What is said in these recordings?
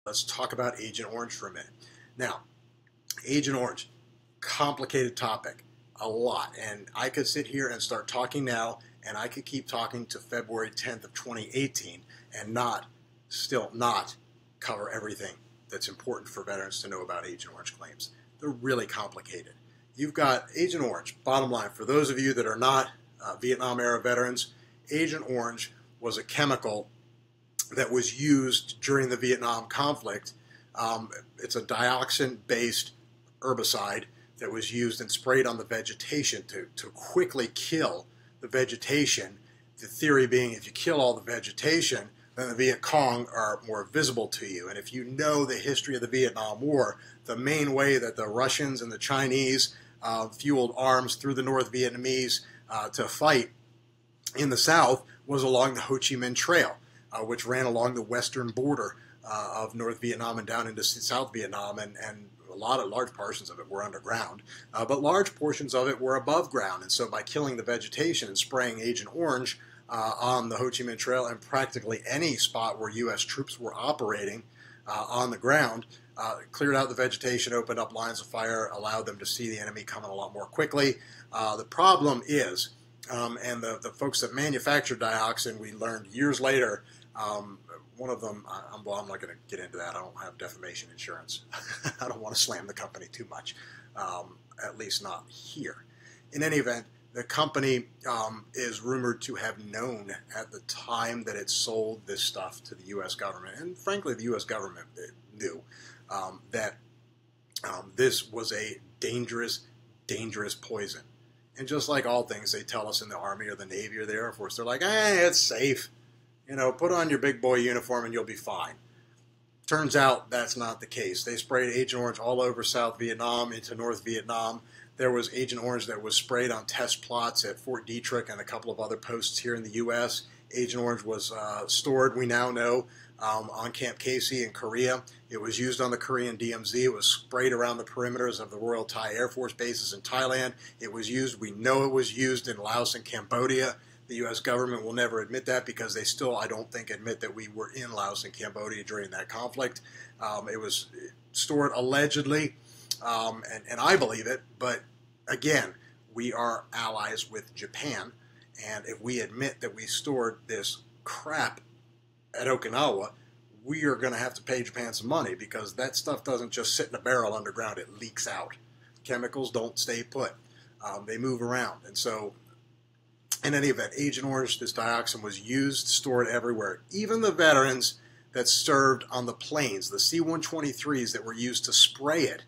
Let's talk about Agent Orange for a minute. Now, Agent Orange, complicated topic, a lot. And I could sit here and start talking now, and I could keep talking to February 10th of 2018 and still not cover everything that's important for veterans to know about Agent Orange claims. They're really complicated. You've got Agent Orange, bottom line, for those of you that are not Vietnam-era veterans, Agent Orange was a chemical that was used during the Vietnam conflict. It's a dioxin-based herbicide that was used and sprayed on the vegetation to quickly kill the vegetation. The theory being if you kill all the vegetation, then the Viet Cong are more visible to you. And if you know the history of the Vietnam War, the main way that the Russians and the Chinese fueled arms through the North Vietnamese to fight in the South was along the Ho Chi Minh Trail, which ran along the western border of North Vietnam and down into South Vietnam, and large portions of it were underground, but large portions of it were above ground. And so by killing the vegetation and spraying Agent Orange on the Ho Chi Minh Trail and practically any spot where U.S. troops were operating on the ground, cleared out the vegetation, opened up lines of fire, allowed them to see the enemy coming a lot more quickly. The problem is, and the folks that manufactured dioxin, we learned years later, one of them, I'm not going to get into that. I don't have defamation insurance. I don't want to slam the company too much, at least not here. In any event, the company is rumored to have known at the time that it sold this stuff to the U.S. government, and frankly the U.S. government knew that this was a dangerous, dangerous poison. And just like all things they tell us in the Army or the Navy or the Air Force, they're like, it's safe. You know, put on your big boy uniform and you'll be fine. Turns out that's not the case. They sprayed Agent Orange all over South Vietnam, into North Vietnam. There was Agent Orange that was sprayed on test plots at Fort Detrick and a couple of other posts here in the U.S. Agent Orange was stored, we now know, on Camp Casey in Korea. It was used on the Korean DMZ. It was sprayed around the perimeters of the Royal Thai Air Force bases in Thailand. It was used, we know it was used in Laos and Cambodia. The U.S. government will never admit that because they still, I don't think, admit that we were in Laos and Cambodia during that conflict. It was stored allegedly, and I believe it, but again, we are allies with Japan, and if we admit that we stored this crap at Okinawa, we are going to have to pay Japan some money because that stuff doesn't just sit in a barrel underground, it leaks out. Chemicals don't stay put. They move around, and so in any event, Agent Orange, this dioxin, was used, stored everywhere. Even the veterans that served on the planes, the C-123s that were used to spray it,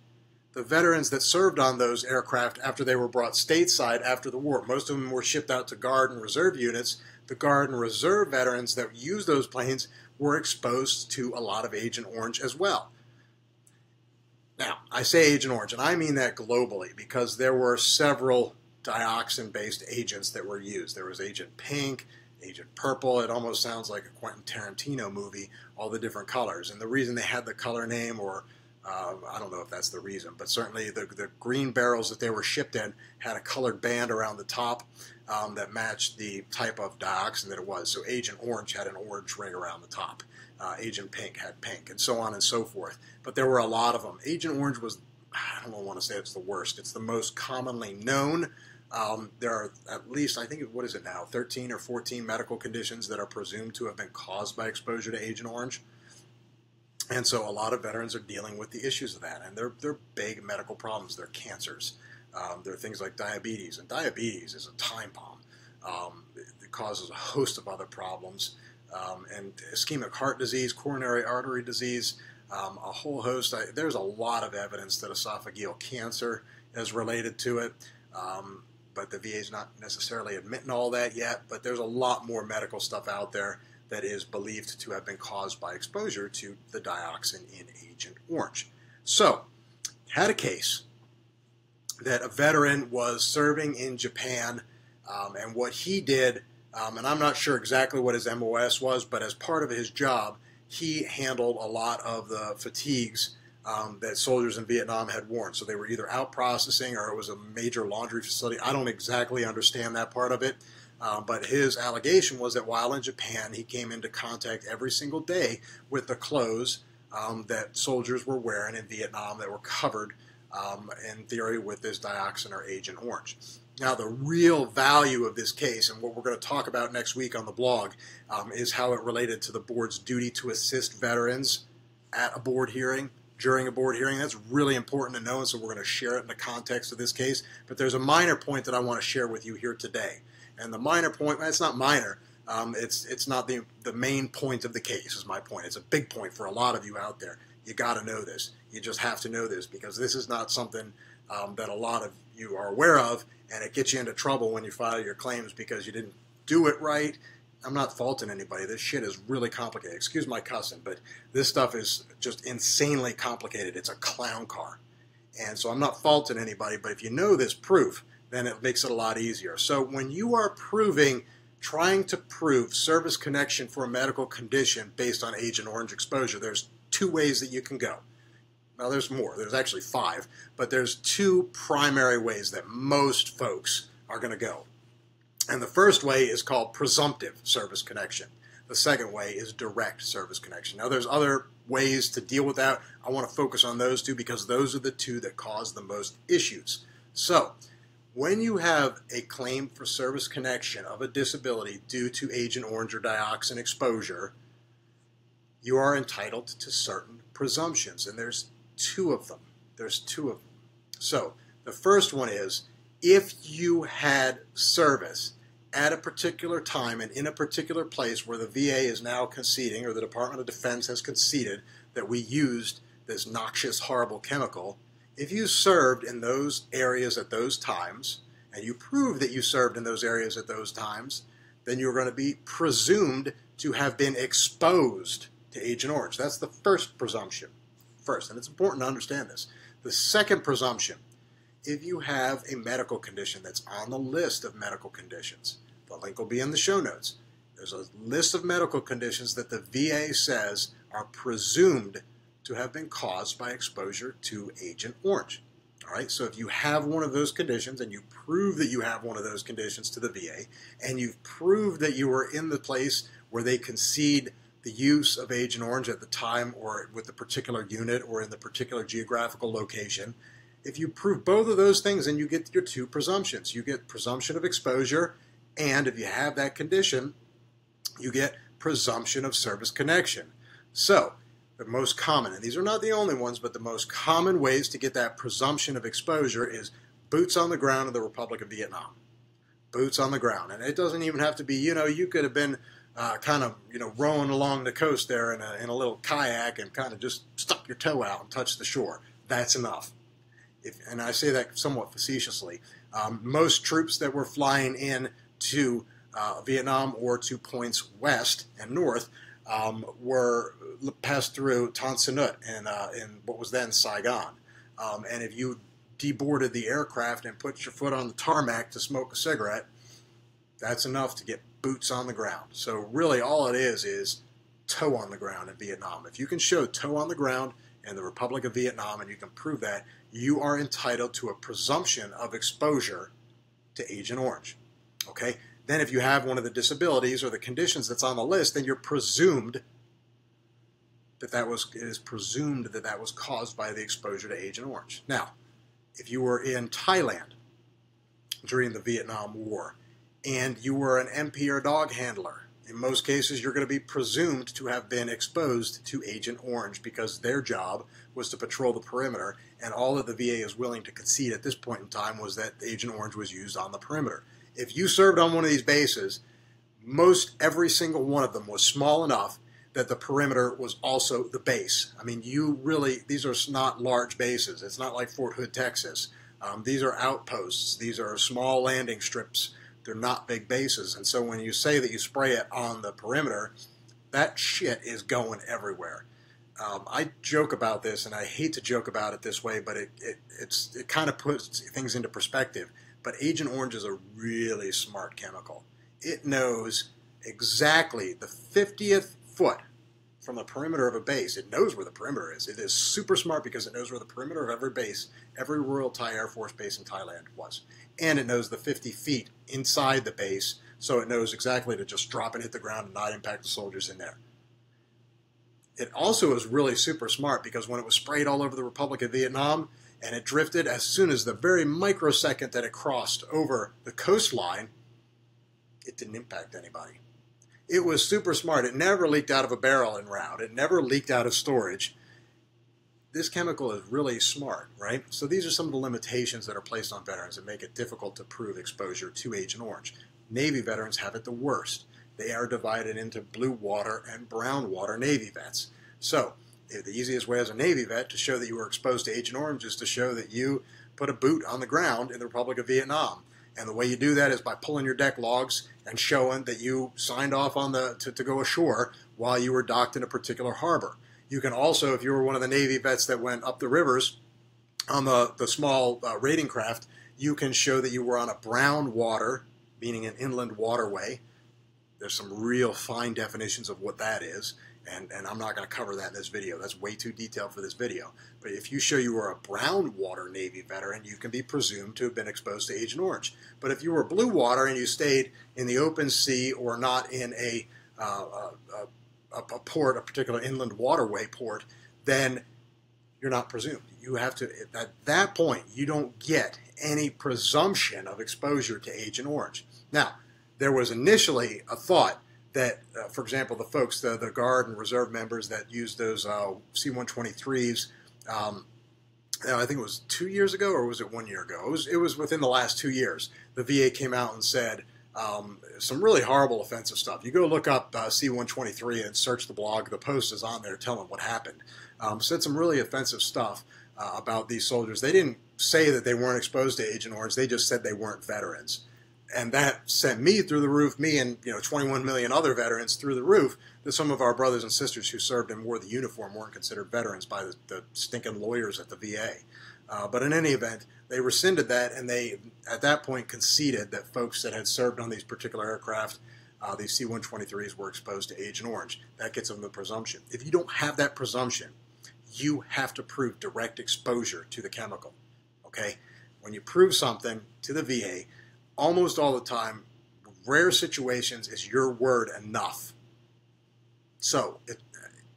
the veterans that served on those aircraft after they were brought stateside after the war, most of them were shipped out to Guard and Reserve units. The Guard and Reserve veterans that used those planes were exposed to a lot of Agent Orange as well. Now, I say Agent Orange, and I mean that globally because there were several dioxin-based agents that were used. There was Agent Pink, Agent Purple. It almost sounds like a Quentin Tarantino movie, all the different colors. And the reason they had the color name, or I don't know if that's the reason, but certainly the green barrels that they were shipped in had a colored band around the top that matched the type of dioxin that it was. So Agent Orange had an orange ring around the top. Agent Pink had pink, and so on and so forth. But there were a lot of them. Agent Orange was, I don't want to say it's the worst. It's the most commonly known. There are at least, I think, what is it now, 13 or 14 medical conditions that are presumed to have been caused by exposure to Agent Orange. And so a lot of veterans are dealing with the issues of that. And they're big medical problems. They're cancers. There are things like diabetes. And diabetes is a time bomb. It causes a host of other problems. And ischemic heart disease, coronary artery disease, a whole host. There's a lot of evidence that esophageal cancer is related to it. But the VA is not necessarily admitting all that yet, but there's a lot more medical stuff out there that is believed to have been caused by exposure to the dioxin in Agent Orange. So, had a case that a veteran was serving in Japan, and what he did, and I'm not sure exactly what his MOS was, but as part of his job, he handled a lot of the fatigues that soldiers in Vietnam had worn. So they were either out processing or it was a major laundry facility. I don't exactly understand that part of it, but his allegation was that while in Japan, he came into contact every single day with the clothes that soldiers were wearing in Vietnam that were covered, in theory, with this dioxin or Agent Orange. Now, the real value of this case, and what we're going to talk about next week on the blog, is how it related to the board's duty to assist veterans at a board hearing, during a board hearing. That's really important to know, and so we're going to share it in the context of this case. But there's a minor point that I want to share with you here today. And the minor point, well, it's not minor, it's not the main point of the case is my point. It's a big point for a lot of you out there. You got to know this. You just have to know this, because this is not something that a lot of you are aware of, and it gets you into trouble when you file your claims because you didn't do it right. I'm not faulting anybody. This shit is really complicated. Excuse my cussing, but this stuff is just insanely complicated. It's a clown car. And so I'm not faulting anybody, but if you know this proof, then it makes it a lot easier. So when you are trying to prove service connection for a medical condition based on Agent Orange exposure, there's two ways that you can go. Well, there's more. There's actually 5, but there's 2 primary ways that most folks are going to go. And the first way is called presumptive service connection. The second way is direct service connection. Now, there's other ways to deal with that. I want to focus on those 2 because those are the 2 that cause the most issues. So, when you have a claim for service connection of a disability due to Agent Orange or dioxin exposure, you are entitled to certain presumptions, and there's 2 of them. There's 2 of them. So, the first one is, if you had service at a particular time and in a particular place where the VA is now conceding, or the Department of Defense has conceded, that we used this noxious, horrible chemical, if you served in those areas at those times, and you prove that you served in those areas at those times, then you're going to be presumed to have been exposed to Agent Orange. That's the first presumption. First, and it's important to understand this. The second presumption, if you have a medical condition that's on the list of medical conditions, the link will be in the show notes. There's a list of medical conditions that the VA says are presumed to have been caused by exposure to Agent Orange. All right, so if you have one of those conditions and you prove that you have one of those conditions to the VA, and you've proved that you were in the place where they concede the use of Agent Orange at the time, or with the particular unit, or in the particular geographical location, if you prove both of those things, then you get your 2 presumptions. You get presumption of exposure, and if you have that condition, you get presumption of service connection. So, the most common, and these are not the only ones, but the most common ways to get that presumption of exposure is boots on the ground in the Republic of Vietnam. Boots on the ground. And it doesn't even have to be, you could have been rowing along the coast there in a little kayak and kind of just stuck your toe out and touched the shore. That's enough. And I say that somewhat facetiously. Most troops that were flying in to Vietnam or to points west and north were passed through Tan Son Nhut in what was then Saigon. And if you deboarded the aircraft and put your foot on the tarmac to smoke a cigarette, that's enough to get boots on the ground. So really all it is toe on the ground in Vietnam. If you can show toe on the ground in the Republic of Vietnam and you can prove that, you are entitled to a presumption of exposure to Agent Orange. Okay? Then if you have one of the disabilities or the conditions that's on the list, then you're presumed that it is presumed that that was caused by the exposure to Agent Orange. Now, if you were in Thailand during the Vietnam War and you were an MP or dog handler, in most cases you're going to be presumed to have been exposed to Agent Orange because their job was to patrol the perimeter, and all that the VA is willing to concede at this point in time was that Agent Orange was used on the perimeter. If you served on one of these bases, every single one of them was small enough that the perimeter was also the base. I mean, these are not large bases. It's not like Fort Hood, Texas. These are outposts. These are small landing strips. They're not big bases. And so when you say that you spray it on the perimeter, that shit is going everywhere. I joke about this, and I hate to joke about it this way, but it kind of puts things into perspective. But Agent Orange is a really smart chemical. It knows exactly the 50th foot from the perimeter of a base. It knows where the perimeter is. It is super smart because it knows where the perimeter of every base, every Royal Thai Air Force base in Thailand was. And it knows the 50 feet inside the base, so it knows exactly to just drop and hit the ground and not impact the soldiers in there. It also was really super smart because when it was sprayed all over the Republic of Vietnam and it drifted, as soon as the very microsecond that it crossed over the coastline, it didn't impact anybody. It was super smart. It never leaked out of a barrel en route. It never leaked out of storage. This chemical is really smart, right? So these are some of the limitations that are placed on veterans that make it difficult to prove exposure to Agent Orange. Navy veterans have it the worst. They are divided into blue water and brown water Navy vets. So the easiest way as a Navy vet to show that you were exposed to Agent Orange is to show that you put a boot on the ground in the Republic of Vietnam. And the way you do that is by pulling your deck logs and showing that you signed off on to go ashore while you were docked in a particular harbor. You can also, if you were one of the Navy vets that went up the rivers on the small raiding craft, you can show that you were on a brown water, meaning an inland waterway. There's some real fine definitions of what that is, and I'm not going to cover that in this video. That's way too detailed for this video. But if you show you were a brown water Navy veteran, you can be presumed to have been exposed to Agent Orange. But if you were blue water and you stayed in the open sea or not in a port, a particular inland waterway port, then you're not presumed. You have to, at that point, you don't get any presumption of exposure to Agent Orange. Now, there was initially a thought that, for example, the folks, the Guard and Reserve members that used those C-123s, I think it was 2 years ago, or was it 1 year ago? It was within the last 2 years. The VA came out and said some really horrible offensive stuff. You go look up C-123 and search the blog. The post is on there telling what happened. Said some really offensive stuff about these soldiers. They didn't say that they weren't exposed to Agent Orange. They just said they weren't veterans. And that sent me through the roof, me and 21 million other veterans through the roof, that some of our brothers and sisters who served and wore the uniform weren't considered veterans by the stinking lawyers at the VA. But in any event, they rescinded that, and they, at that point, conceded that folks that had served on these particular aircraft, these C-123s, were exposed to Agent Orange. That gets them the presumption. If you don't have that presumption, you have to prove direct exposure to the chemical. Okay? When you prove something to the VA, almost all the time, rare situations, is your word enough. So,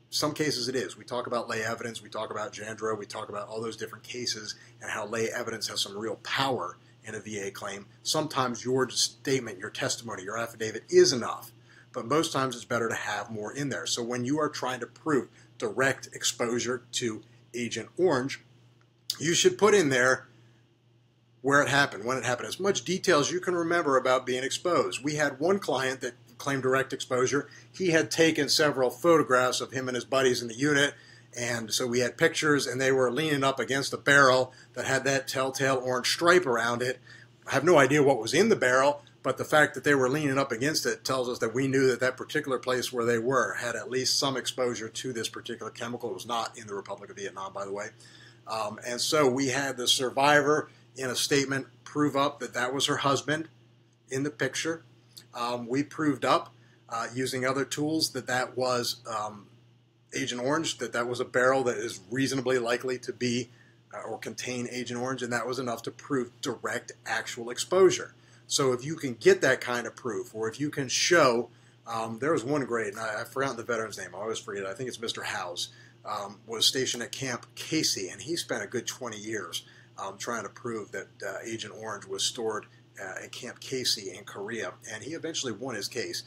some cases it is. We talk about lay evidence, we talk about Jandro, we talk about all those different cases and how lay evidence has some real power in a VA claim. Sometimes your statement, your testimony, your affidavit is enough, but most times it's better to have more in there. So when you are trying to prove direct exposure to Agent Orange, you should put in there where it happened, when it happened, as much detail as you can remember about being exposed. We had one client that claimed direct exposure. He had taken several photographs of him and his buddies in the unit, and so we had pictures, and they were leaning up against a barrel that had that telltale orange stripe around it. I have no idea what was in the barrel, but the fact that they were leaning up against it tells us that we knew that that particular place where they were had at least some exposure to this particular chemical. It was not in the Republic of Vietnam, by the way. And so we had the survivor in a statement prove up that that was her husband in the picture. We proved up using other tools that that was Agent Orange, that that was a barrel that is reasonably likely to be or contain Agent Orange, and that was enough to prove direct actual exposure. So if you can get that kind of proof, or if you can show, there was one great, and I've forgotten the veteran's name, I always forget, I think it's Mr. Howes, was stationed at Camp Casey, and he spent a good 20 years trying to prove that Agent Orange was stored at Camp Casey in Korea, and he eventually won his case.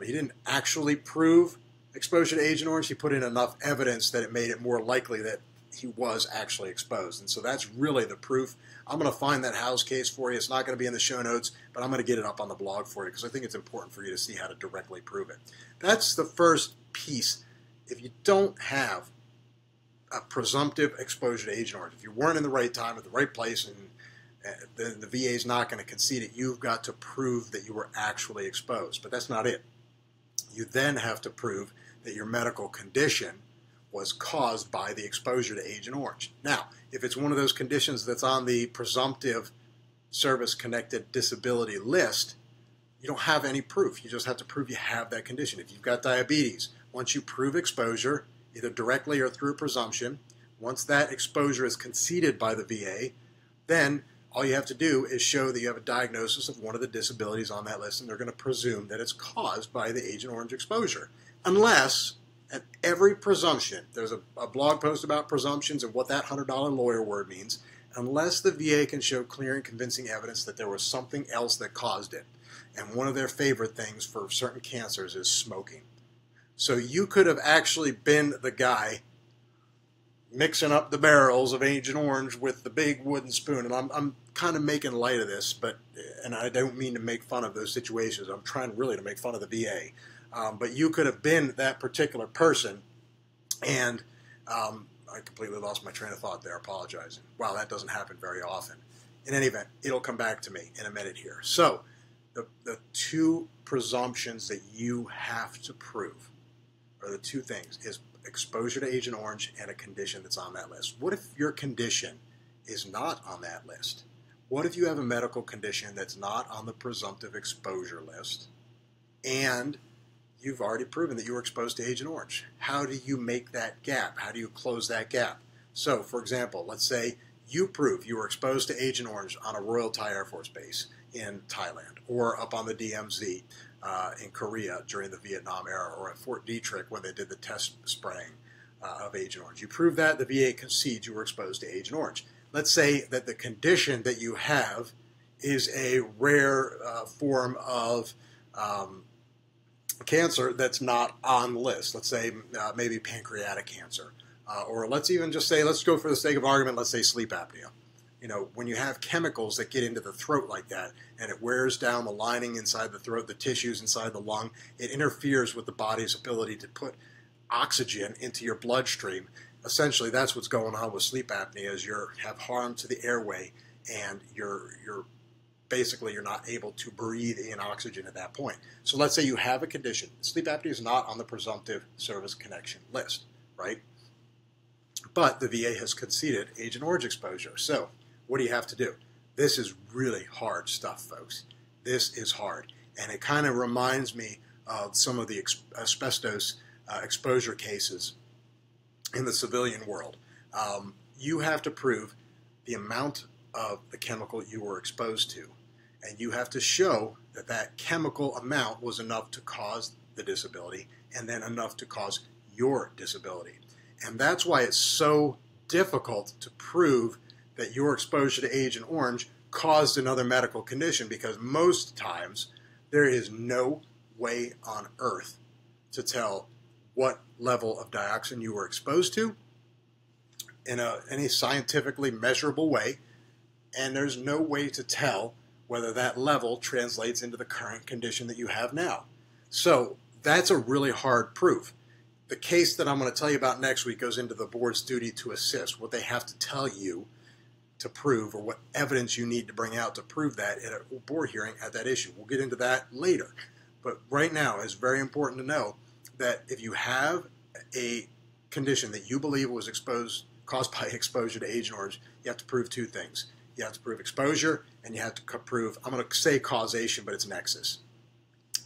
He didn't actually prove exposure to Agent Orange. He put in enough evidence that it made it more likely that he was actually exposed, and so that's really the proof. I'm going to find that House case for you. It's not going to be in the show notes, but I'm going to get it up on the blog for you because I think it's important for you to see how to directly prove it. That's the first piece. If you don't have a presumptive exposure to Agent Orange, if you weren't in the right time at the right place, and the VA is not going to concede it, you've got to prove that you were actually exposed. But that's not it. You then have to prove that your medical condition was caused by the exposure to Agent Orange. Now, if it's one of those conditions that's on the presumptive service-connected disability list, you don't have any proof. You just have to prove you have that condition. If you've got diabetes, once you prove exposure, either directly or through presumption, once that exposure is conceded by the VA, then all you have to do is show that you have a diagnosis of one of the disabilities on that list, and they're going to presume that it's caused by the Agent Orange exposure. Unless And every presumption, there's a blog post about presumptions and what that $100 lawyer word means, unless the VA can show clear and convincing evidence that there was something else that caused it. And one of their favorite things for certain cancers is smoking. So you could have actually been the guy mixing up the barrels of Agent Orange with the big wooden spoon. And I'm kind of making light of this, and I don't mean to make fun of those situations. I'm trying really to make fun of the VA. But you could have been that particular person, and I completely lost my train of thought there, apologizing. Wow, that doesn't happen very often. In any event, it'll come back to me in a minute here. So the two presumptions that you have to prove, or the two things, is exposure to Agent Orange and a condition that's on that list. What if your condition is not on that list? What if you have a medical condition that's not on the presumptive exposure list, and you've already proven that you were exposed to Agent Orange? How do you make that gap? How do you close that gap? So, for example, let's say you prove you were exposed to Agent Orange on a Royal Thai Air Force base in Thailand, or up on the DMZ in Korea during the Vietnam era, or at Fort Detrick when they did the test spraying of Agent Orange. You prove that, the VA concedes you were exposed to Agent Orange. Let's say that the condition that you have is a rare form of cancer that's not on the list. Let's say maybe pancreatic cancer. Or let's even just say, let's go for the sake of argument, let's say sleep apnea. You know, when you have chemicals that get into the throat like that, and it wears down the lining inside the throat, the tissues inside the lung, it interferes with the body's ability to put oxygen into your bloodstream. Essentially, that's what's going on with sleep apnea, is you have harm to the airway, and you're not able to breathe in oxygen at that point. So let's say you have a condition. Sleep apnea is not on the presumptive service connection list, right? But the VA has conceded Agent Orange exposure. So what do you have to do? This is really hard stuff, folks. This is hard. And it kind of reminds me of some of the asbestos exposure cases in the civilian world. You have to prove the amount of the chemical you were exposed to. And you have to show that that chemical amount was enough to cause the disability, and then enough to cause your disability. And that's why it's so difficult to prove that your exposure to Agent Orange caused another medical condition, because most times there is no way on earth to tell what level of dioxin you were exposed to in any scientifically measurable way, and there's no way to tell whether that level translates into the current condition that you have now. So that's a really hard proof. The case that I'm going to tell you about next week goes into the board's duty to assist, what they have to tell you to prove, or what evidence you need to bring out to prove that at a board hearing at that issue. We'll get into that later. But right now, it's very important to know that if you have a condition that you believe was caused by exposure to Agent Orange, you have to prove two things. You have to prove exposure, and you have to prove, I'm going to say causation, but it's nexus.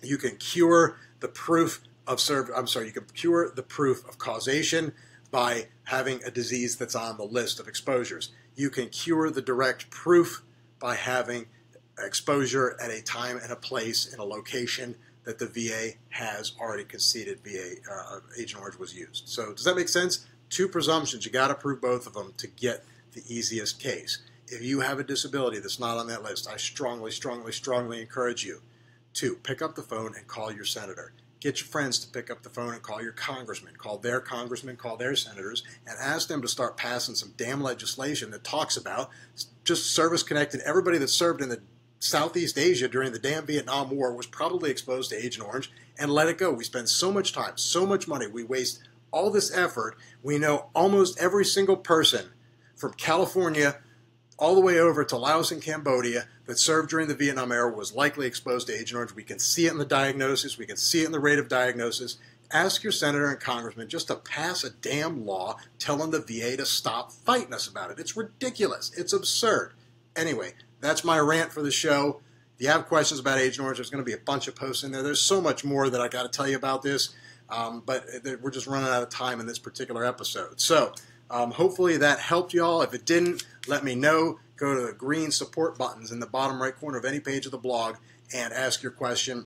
You can cure the proof of you can cure the proof of causation by having a disease that's on the list of exposures. You can cure the direct proof by having exposure at a time and a place in a location that the VA has already conceded Agent Orange was used. So does that make sense? Two presumptions. You got to prove both of them to get the easiest case. If you have a disability that's not on that list, I strongly, strongly, strongly encourage you to pick up the phone and call your senator. Get your friends to pick up the phone and call your congressman, call their senators, and ask them to start passing some damn legislation that talks about just service-connected. Everybody that served in the Southeast Asia during the damn Vietnam War was probably exposed to Agent Orange, and let it go. We spend so much time, so much money. We waste all this effort. We know almost every single person from California all the way over to Laos and Cambodia that served during the Vietnam era was likely exposed to Agent Orange. We can see it in the diagnosis. We can see it in the rate of diagnosis. Ask your senator and congressman just to pass a damn law telling the VA to stop fighting us about it. It's ridiculous. It's absurd. Anyway, that's my rant for the show. If you have questions about Agent Orange, there's going to be a bunch of posts in there. There's so much more that I got to tell you about this, but we're just running out of time in this particular episode. So hopefully that helped y'all. If it didn't, let me know. Go to the green support buttons in the bottom right corner of any page of the blog and ask your question.